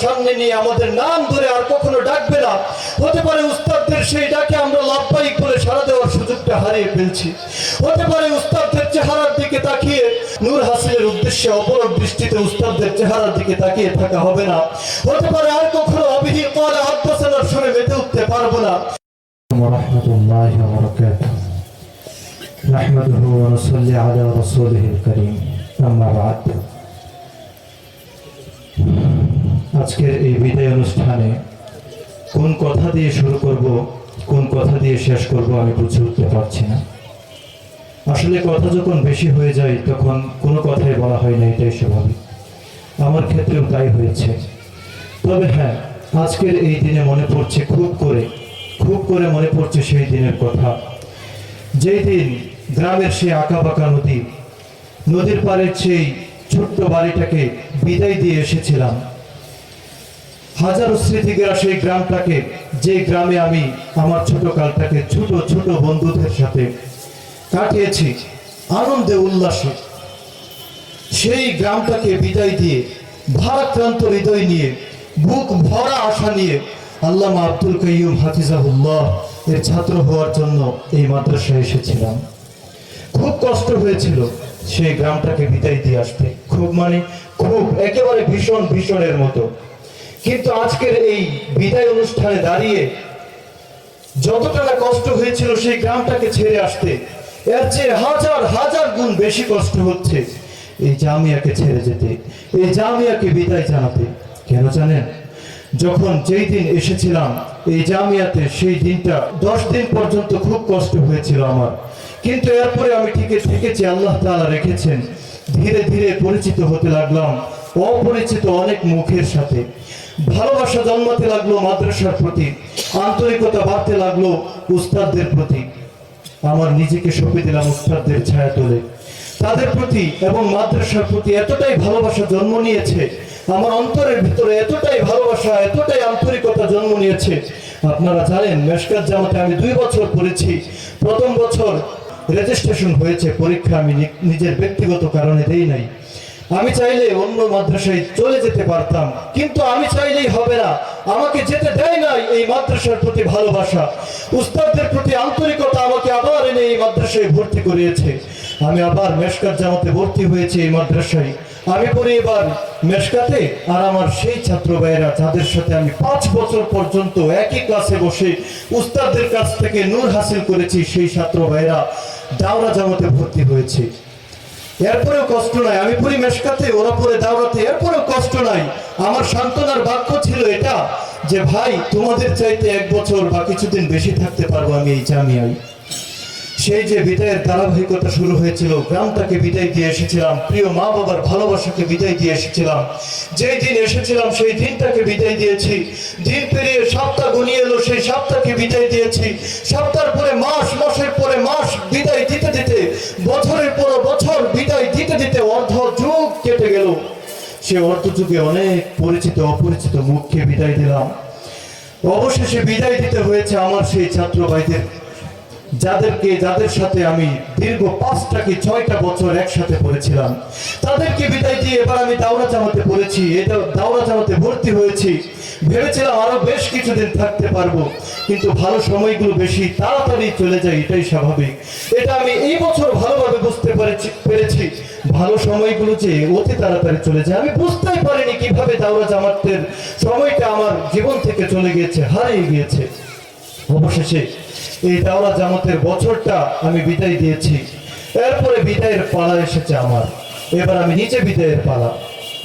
সামনে নিয়ে আমাদের নাম ধরে আর কখনো ডাকবে না। হতে পারে উস্তাদদের সেই ডাকে আমরা লাভবাহিক বলে সাড়া দেওয়ার সুযোগটা হারিয়ে ফেলছি। হতে পারে উস্তাদদের চেহারার দিকে তাকিয়ে নূর হাসিলের উদ্দেশ্যে অপরক দৃষ্টিতে উস্তাদদের চেহারার দিকে তাকিয়ে থাকা হবে না। হতে পারে আর কখনো অবিহি ক্বালা হাদ্দাসানার সুরে মেতে উঠতে পারবো না। রাহমাতুল্লাহি ওয়া বারাকাতুহু নাহমাদুহু ওয়া নুসাল্লি আলা রাসূলিহিল কারীম আম্মা বা'দ। আজকের এই বিদায় অনুষ্ঠানে কোন কথা দিয়ে শুরু করব, কোন কথা দিয়ে শেষ করব আমি বুঝে উঠতে পারছি না। আসলে কথা যখন বেশি হয়ে যায় তখন কোনো কথাই বলা হয় না, এটাই স্বাভাবিক। আমার ক্ষেত্রেও তাই হয়েছে। তবে হ্যাঁ, আজকের এই দিনে মনে পড়ছে খুব করে মনে পড়ছে সেই দিনের কথা, যেই দিন গ্রামের সেই আঁকাবাঁকা নদীর পাড়ের সেই ছোট্ট বাড়িটাকে বিদায় দিয়ে এসেছিলাম। হাজারো স্মৃতিরা সেই গ্রামটাকে, যে গ্রামে আমি আমার ছোট কালটাকে ছোট ছোট বন্ধুদের সাথে কাটিয়েছি আনন্দে উল্লাসে, সেই গ্রামটাকে বিদায় দিয়ে ভারাক্রান্ত হৃদয় নিয়ে, বুক ভরা আশা নিয়ে আল্লামা আব্দুল কাইয়ুম হাফিজাহুল্লাহ এর ছাত্র হওয়ার জন্য এই মাদ্রাসায় এসেছিলাম। খুব কষ্ট হয়েছিল সেই গ্রামটাকে বিদায় দিয়ে আসতে, খুব একেবারে ভীষণের মতো। কিন্তু আজকের এই বিদায় অনুষ্ঠানে দাঁড়িয়ে যতটা না কষ্ট হয়েছিল সেই গ্রামটাকে ছেড়ে আসতে, এর চেয়ে হাজার গুণ বেশি কষ্ট হচ্ছে এই জামিয়াকে ছেড়ে যেতে, এই জামিয়াকে বিদায় জানাতে। কেন জানেন? যখন যেই দিন এসেছিলাম এই জামিয়াতে, সেই দিনটা 10 দিন পর্যন্ত খুব কষ্ট হয়েছিল আমার। কিন্তু এরপরে আমি থেকেছি, আল্লাহ তাআলা রেখেছেন। ধীরে ধীরে পরিচিত হতে লাগলাম অপরিচিত অনেক মুখের সাথে। ভালোবাসা জন্মাতে লাগলো মাদ্রাসার প্রতি, আন্তরিকতা বাড়তে লাগলো উস্তাদদের প্রতি। আমার নিজেকে সঁপে দিলাম উস্তাদদের ছায়া তোলে, তাদের প্রতি এবং মাদ্রাসার প্রতি এতটাই ভালোবাসা জন্ম নিয়েছে আমার অন্তরের ভিতরে, এতটাই ভালোবাসা, এতটাই আন্তরিকতা জন্ম নিয়েছে। আপনারা জানেন, মেশকাত জামাতে আমি 2 বছর পড়েছি। প্রথম বছর রেজিস্ট্রেশন হয়েছে, পরীক্ষা আমি নিজের ব্যক্তিগত কারণে দেই নাই। আমি চাইলে অন্য মাদ্রাসায় চলে যেতে পারতাম, কিন্তু আমি চাইলেই হবে না, আমাকে যেতে দেয় নাই এই মাদ্রাসার প্রতি ভালোবাসা, উস্তাদদের প্রতি আন্তরিকতা আমাকে আবার এনে এই মাদ্রাসায় ভর্তি করিয়েছে। আমি আবার মেশকাত জামাতে ভর্তি হয়েছি এই মাদ্রাসায়। আমি পড়ি এবার মেশকাতে, আর আমার সেই ছাত্র ভাইয়েরা যাদের সাথে আমি 5 বছর পর্যন্ত একই ক্লাসে বসে উস্তাদদের কাছ থেকে নূর হাসিল করেছি, সেই ছাত্র ভাইয়েরা দাওরা জামাতে ভর্তি হয়েছে। এরপরেও কষ্ট নাই, আমি পড়ি মেশকাতে, ওরা পড়ে দাওরাতে, এরপরেও কষ্ট নাই। আমার সান্ত্বনার বাক্য ছিল এটা যে ভাই, তোমাদের চাইতে 1 বছর বা কিছুদিন বেশি থাকতে পারবো আমি এই জামিয়ায়। সেই যে বিদায়ের ধারাবাহিকতা শুরু হয়েছিল, গ্রামটাকে বিদায় দিয়ে এসেছিলাম, প্রিয় মা বাবার ভালোবাসাকে বিদায় দিয়ে এসেছিলাম। যেই দিন এসেছিলাম সেই দিনটাকে বিদায় দিয়েছি। দিন পেরিয়ে সপ্তাহ ঘনিয়ে এলো, সেই সপ্তাহকে বিদায় দিয়েছি। সপ্তাহের পরে মাস, মাসের পরে মাস বিদায় দিতে দিতে, বছরের পর বছর বিদায় দিতে দিতে অর্ধ যুগ কেটে গেল। সে অর্ধ যুগে অনেক পরিচিত অপরিচিত মুখকে বিদায় দিলাম। অবশেষে বিদায় দিতে হয়েছে আমার সেই ছাত্র ভাইদের, যাদের সাথে আমি দীর্ঘ 5টা কি 6টা বছর একসাথে পড়েছিলাম। তাদেরকে বিদায় দিয়ে এবার আমি দাওরা জামাতে পড়েছি, এটা দাওরা জামাতে ভর্তি হয়েছি। ভেবেছিলাম আরো বেশ কিছুদিন থাকতে পারবো, কিন্তু ভালো সময়গুলো বেশি তাড়াতাড়ি চলে যায়, এটাই স্বাভাবিক। এটা আমি এই বছর ভালোভাবে বুঝতে পেরেছি, ভালো সময়গুলো যে অতি তাড়াতাড়ি চলে যায়। আমি বুঝতেই পারিনি কিভাবে দাওরা জামাতের সময়টা আমার জীবন থেকে চলে গিয়েছে, হারিয়ে গিয়েছে। অবশেষে এই দাওরা জামাতের বছরটা আমি বিদায় দিয়েছি। এরপরে বিদায়ের পালা এসেছে আমার, এবার আমি নিজে বিদায়ের পালা।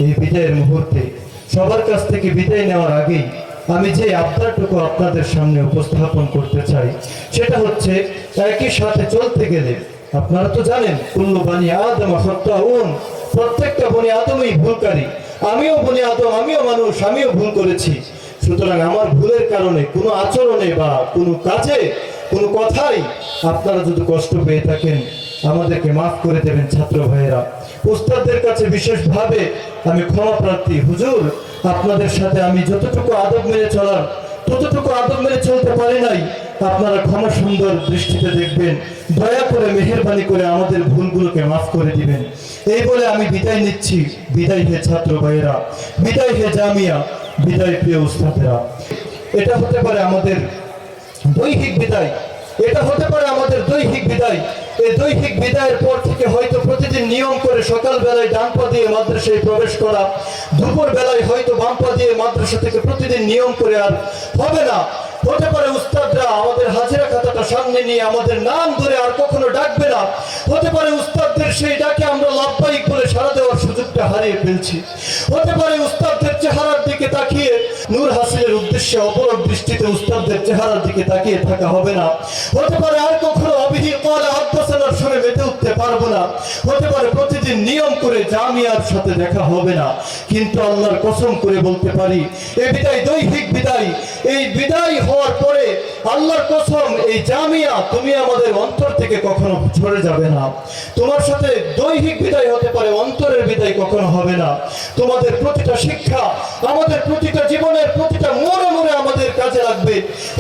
এই বিদায়ের মুহূর্তে সবার কাছ থেকে বিদায় নেওয়ার আগেই আমি যে আবদারটুকু আপনাদের সামনে উপস্থাপন করতে চাই, সেটা হচ্ছে একই সাথে চলতে গেলে, আপনারা তো জানেন কুল্লু বানি আদম খাত্তাউন, প্রত্যেকটা বনি আদমই ভুলকারী। আমিও বনি আদম, আমিও মানুষ, আমিও ভুল করেছি। সুতরাং আমার ভুলের কারণে কোনো আচরণে বা কোনো কাজে, কোনো কথাই আপনারা যদি কষ্ট পেয়ে থাকেন, আমাদেরকে মাফ করে দেবেন ছাত্র ভাইয়েরা। উস্তাদদের কাছে বিশেষভাবে আমি ক্ষমা প্রার্থী। হুজুর, আপনাদের সাথে আমি যতটুকু আদব মেনে চলার, ততটুকু আদব মেনে চলতে পারি নাই। আপনারা ক্ষমা সুন্দর দৃষ্টিতে দেখবেন, দয়া করে মেহেরবানি করে আমাদের ভুলগুলোকে মাফ করে দিবেন। এই বলে আমি বিদায় নিচ্ছি। বিদায় হে ছাত্র ভাইয়েরা, বিদায় হে জামিয়া। বিদায় প্রিয় উস্তাদেরা, এটা হতে পারে আমাদের দৈহিক বিদায়, এটা হতে পারে আমাদের দৈহিক বিদায়। এই দৈহিক বিদায়ের পর থেকে হয়তো প্রতিদিন নিয়ম করে সকাল বেলায় ডান পা দিয়ে মাদ্রাসায় প্রবেশ করা, দুপুর বেলায় হয়তো বাম পা দিয়ে মাদ্রাসা থেকে প্রতিদিন নিয়ম করে আর হবে না। হতে পারে উস্তাদরা আমাদের হাজিরা খাতাটা সামনে নিয়ে আমাদের নাম ধরে আর কখনো ডাকবে না। হতে পারে উস্তাদদের সেই ডাকে আমরা লাভবাহিক বলে সাড়া দেওয়ার সুযোগটা হারিয়ে ফেলছি। হতে পারে উস্তাদদের চেহারার দিকে তাকিয়ে নূর হাসিলের উদ্দেশ্যে অপরক দৃষ্টিতে উস্তাদদের চেহারার দিকে তাকিয়ে থাকা হবে না। হতে পারে আর কখনো অবিহিত কলা আব্বাসালার শুনে মেতে উঠতে পারবো না। হতে পারে প্রতিদিন নিয়ম করে জামিয়ার সাথে দেখা হবে না। কিন্তু আল্লাহর কসম করে বলতে পারি, এই বিদায় দৈহিক বিদায়। এই বিদায় হওয়ার পরে আল্লাহর কসম, এই জামিয়া তুমি আমাদের অন্তর থেকে কখনো ঝরে যাবে না। তোমার সাথে দৈহিক বিদায় হতে পারে, অন্তরের বিদায় কখনো হবে না। তোমাদের প্রতিটা শিক্ষা, আমাদের প্রতিটা জীবনের প্রতিটা মোড়ে মোড়ে আমাদের কাজে লাগবে।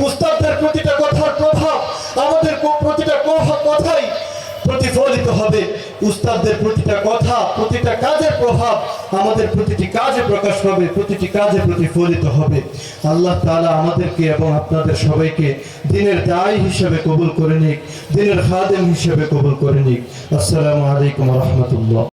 উস্তাদদের প্রতিটা কথার প্রভাব আমাদের প্রতিটা কথাই প্রতিফলিত হবে। উস্তাদদের প্রতিটা কথা, প্রতিটা কাজের প্রভাব আমাদের প্রতিটি কাজে প্রকাশ পাবে, প্রতিটি কাজে প্রতিফলিত হবে। আল্লাহ তাআলা আমাদেরকে এবং আপনাদের সবাইকে দিনের দায়ী হিসেবে কবুল করে নিক, দিনের খাদেম হিসেবে কবুল করে নিক। আসসালামু আলাইকুম ওয়া রাহমাতুল্লাহ।